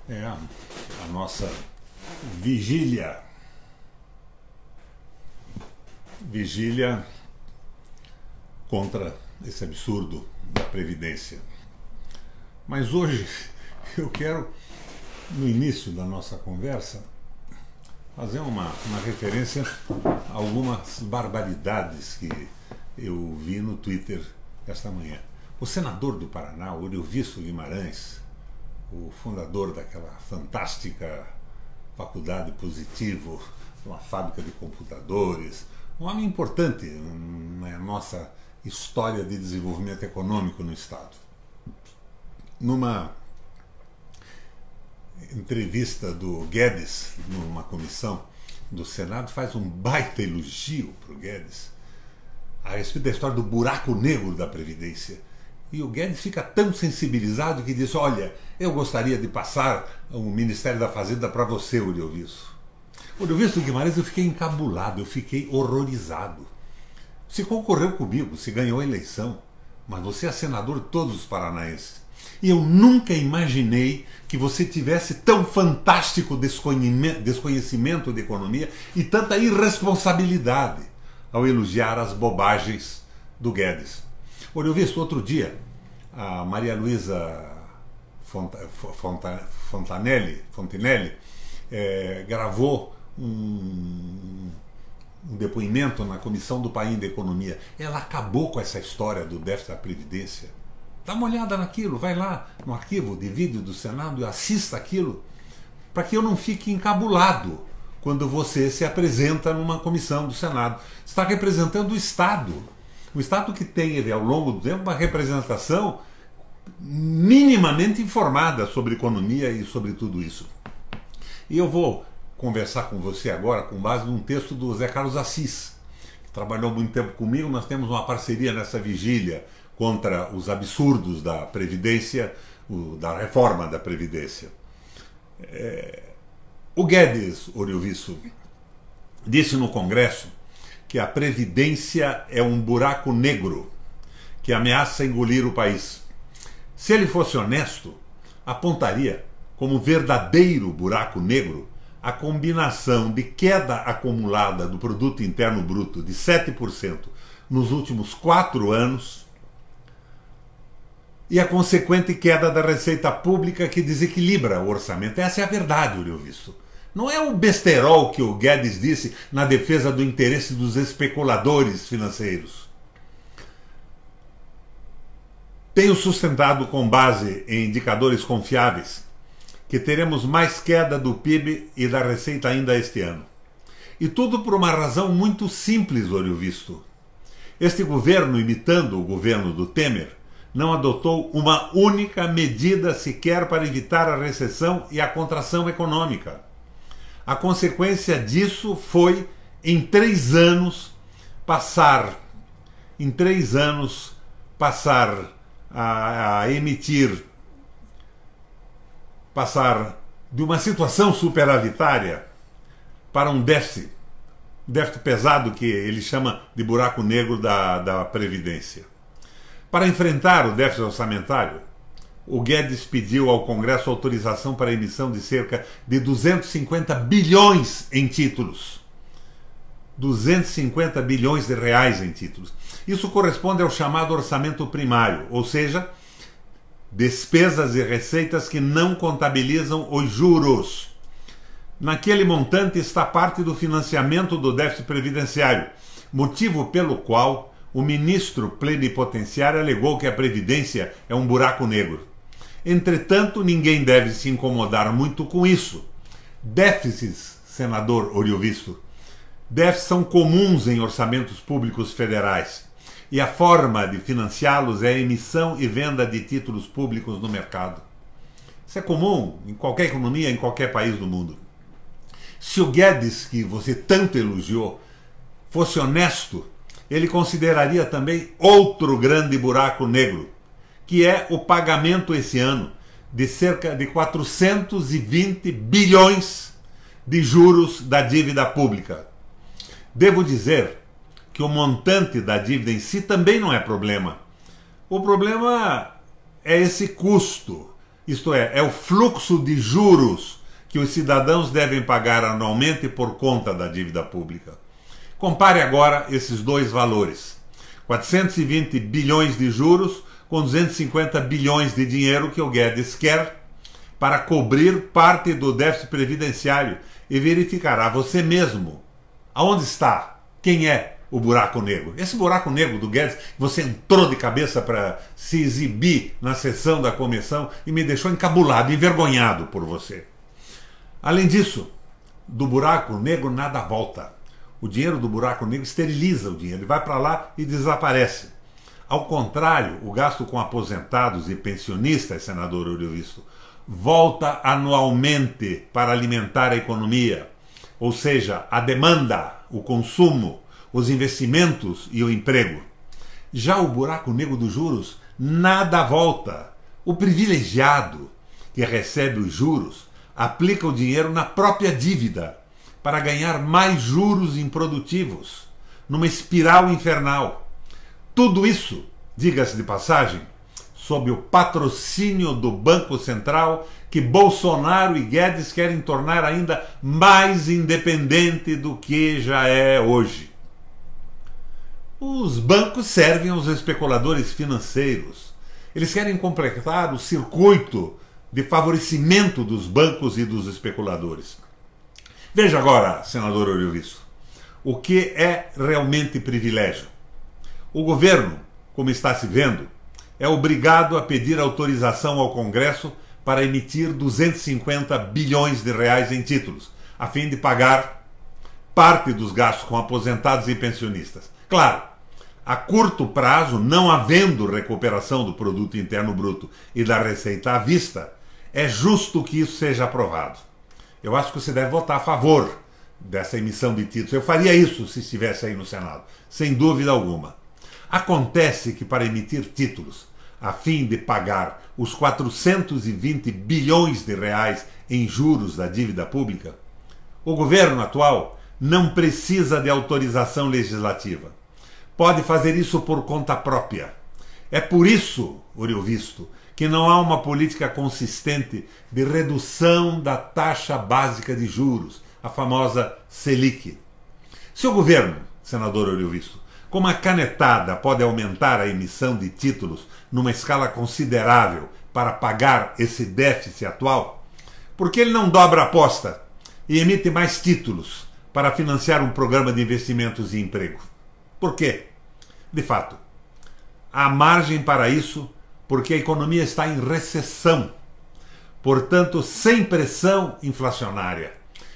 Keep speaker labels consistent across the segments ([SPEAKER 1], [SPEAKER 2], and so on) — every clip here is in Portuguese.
[SPEAKER 1] É a nossa vigília. Vigília contra esse absurdo da Previdência. Mas hoje eu quero, no início da nossa conversa, fazer uma referência a algumas barbaridades que eu vi no Twitter esta manhã. O senador do Paraná, Oriovisto Guimarães, o fundador daquela fantástica faculdade Positivo, uma fábrica de computadores, um homem importante na nossa história de desenvolvimento econômico no Estado. Numa entrevista do Guedes, numa comissão do Senado, faz um baita elogio para o Guedes a respeito da história do buraco negro da Previdência. E o Guedes fica tão sensibilizado que diz: olha, eu gostaria de passar o Ministério da Fazenda para você, Oriovisto. Oriovisto Guimarães, eu fiquei encabulado, eu fiquei horrorizado. Você concorreu comigo, você ganhou a eleição, mas você é senador de todos os paranaenses. E eu nunca imaginei que você tivesse tão fantástico desconhecimento de economia e tanta irresponsabilidade ao elogiar as bobagens do Guedes. Oriovisto, outro dia, a Maria Luísa Fontinelli gravou um depoimento na Comissão do País de Economia. Ela acabou com essa história do déficit da Previdência. Dá uma olhada naquilo, vai lá no arquivo de vídeo do Senado e assista aquilo, para que eu não fique encabulado quando você se apresenta numa comissão do Senado. Você está representando o Estado. O Estado que teve, ao longo do tempo, uma representação minimamente informada sobre economia e sobre tudo isso. E eu vou conversar com você agora com base num texto do Zé Carlos Assis, que trabalhou muito tempo comigo. Nós temos uma parceria nessa vigília contra os absurdos da Previdência, da reforma da Previdência. O Guedes, Oriovisto, disse no Congresso que a Previdência é um buraco negro que ameaça engolir o país. Se ele fosse honesto, apontaria como verdadeiro buraco negro a combinação de queda acumulada do Produto Interno Bruto de 7% nos últimos 4 anos e a consequente queda da receita pública que desequilibra o orçamento. Essa é a verdade, Oriovisto. Não é o besterol que o Guedes disse na defesa do interesse dos especuladores financeiros. Tenho sustentado com base em indicadores confiáveis que teremos mais queda do PIB e da receita ainda este ano. E tudo por uma razão muito simples, Oriovisto. Este governo, imitando o governo do Temer, não adotou uma única medida sequer para evitar a recessão e a contração econômica. A consequência disso foi, em 3 anos, passar a emitir, passar de uma situação superavitária para um déficit pesado que ele chama de buraco negro da Previdência. Para enfrentar o déficit orçamentário, o Guedes pediu ao Congresso autorização para a emissão de cerca de 250 bilhões em títulos. 250 bilhões de reais em títulos. Isso corresponde ao chamado orçamento primário, ou seja, despesas e receitas que não contabilizam os juros. Naquele montante está parte do financiamento do déficit previdenciário, motivo pelo qual o ministro plenipotenciário alegou que a Previdência é um buraco negro. Entretanto, ninguém deve se incomodar muito com isso. Déficits, senador Oriovisto, déficits são comuns em orçamentos públicos federais, e a forma de financiá-los é a emissão e venda de títulos públicos no mercado. Isso é comum em qualquer economia, em qualquer país do mundo. Se o Guedes, que você tanto elogiou, fosse honesto, ele consideraria também outro grande buraco negro, que é o pagamento esse ano de cerca de 420 bilhões de juros da dívida pública. Devo dizer que o montante da dívida em si também não é problema. O problema é esse custo Isto é o fluxo de juros que os cidadãos devem pagar anualmente por conta da dívida pública. Compare agora esses dois valores. 420 bilhões de juros com 250 bilhões de dinheiro que o Guedes quer para cobrir parte do déficit previdenciário, e verificará você mesmo aonde está, quem é o buraco negro. Esse buraco negro do Guedes, você entrou de cabeça para se exibir na sessão da comissão e me deixou encabulado, envergonhado por você. Além disso, do buraco negro nada volta. O dinheiro do buraco negro esteriliza o dinheiro, ele vai para lá e desaparece. Ao contrário, o gasto com aposentados e pensionistas, senador Ourivisto, volta anualmente para alimentar a economia, ou seja, a demanda, o consumo, os investimentos e o emprego. Já o buraco negro dos juros, nada volta. O privilegiado que recebe os juros aplica o dinheiro na própria dívida para ganhar mais juros improdutivos, numa espiral infernal. Tudo isso, diga-se de passagem, sob o patrocínio do Banco Central, que Bolsonaro e Guedes querem tornar ainda mais independente do que já é hoje. Os bancos servem aos especuladores financeiros. Eles querem completar o circuito de favorecimento dos bancos e dos especuladores. Veja agora, senador Ourivisto, o que é realmente privilégio. O governo, como está se vendo, é obrigado a pedir autorização ao Congresso para emitir 250 bilhões de reais em títulos, a fim de pagar parte dos gastos com aposentados e pensionistas. Claro, a curto prazo, não havendo recuperação do produto interno bruto e da receita à vista, é justo que isso seja aprovado. Eu acho que você deve votar a favor dessa emissão de títulos. Eu faria isso se estivesse aí no Senado, sem dúvida alguma. Acontece que para emitir títulos, a fim de pagar os 420 bilhões de reais em juros da dívida pública, o governo atual não precisa de autorização legislativa. Pode fazer isso por conta própria. É por isso, Ourivisto, que não há uma política consistente de redução da taxa básica de juros, a famosa Selic. Se o governo, senador Ourivisto, com uma canetada pode aumentar a emissão de títulos numa escala considerável para pagar esse déficit atual, por que ele não dobra a aposta e emite mais títulos para financiar um programa de investimentos e emprego? Por quê? De fato, há margem para isso porque a economia está em recessão, portanto, sem pressão inflacionária.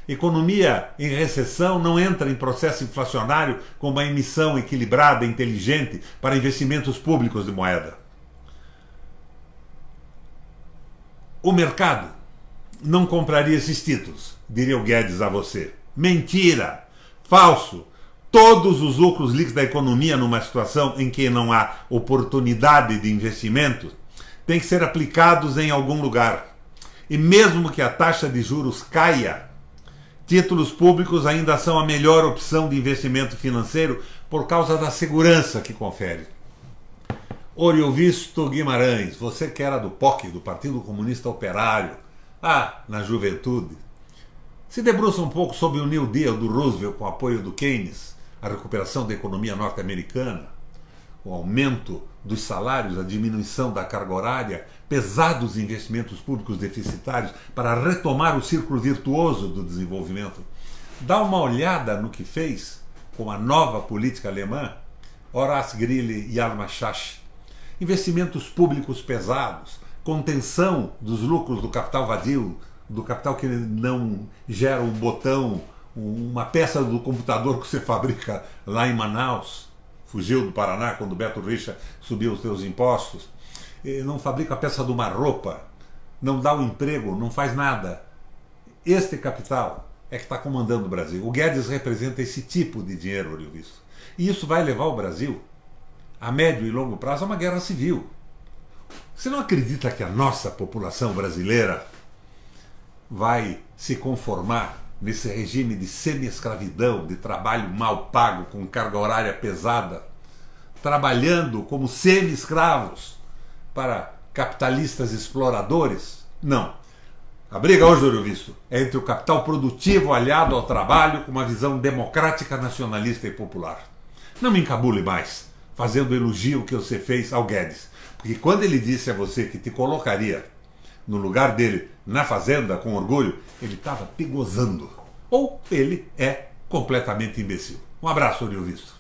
[SPEAKER 1] Economia em recessão não entra em processo inflacionário com uma emissão equilibrada, inteligente para investimentos públicos de moeda. O mercado não compraria esses títulos, diria o Guedes a você. Mentira! Falso! Todos os lucros líquidos da economia numa situação em que não há oportunidade de investimento têm que ser aplicados em algum lugar. E mesmo que a taxa de juros caia, títulos públicos ainda são a melhor opção de investimento financeiro por causa da segurança que confere. Ourivisto Guimarães, você que era do POC, do Partido Comunista Operário, na juventude, se debruça um pouco sobre o New Deal do Roosevelt com apoio do Keynes, a recuperação da economia norte-americana, o aumento dos salários, a diminuição da carga horária, pesados investimentos públicos deficitários para retomar o círculo virtuoso do desenvolvimento. Dá uma olhada no que fez com a nova política alemã, Horace Greeley e Hjalmar Schacht. Investimentos públicos pesados, contenção dos lucros do capital vadio, do capital que não gera um botão, uma peça do computador que você fabrica lá em Manaus, fugiu do Paraná quando o Beto Richa subiu os seus impostos, não fabrica a peça de uma roupa, não dá um emprego, não faz nada. Este capital é que está comandando o Brasil. O Guedes representa esse tipo de dinheiro, Ourivisto. E isso vai levar o Brasil, a médio e longo prazo, a uma guerra civil. Você não acredita que a nossa população brasileira vai se conformar nesse regime de semi-escravidão, de trabalho mal pago, com carga horária pesada, trabalhando como semi-escravos para capitalistas exploradores? Não. A briga hoje, Ouro Visto, é entre o capital produtivo aliado ao trabalho com uma visão democrática, nacionalista e popular. Não me encabule mais fazendo o elogio que você fez ao Guedes, porque quando ele disse a você que te colocaria no lugar dele na Fazenda com orgulho, ele estava te gozando. Ou ele é completamente imbecil. Um abraço, Ouro Visto.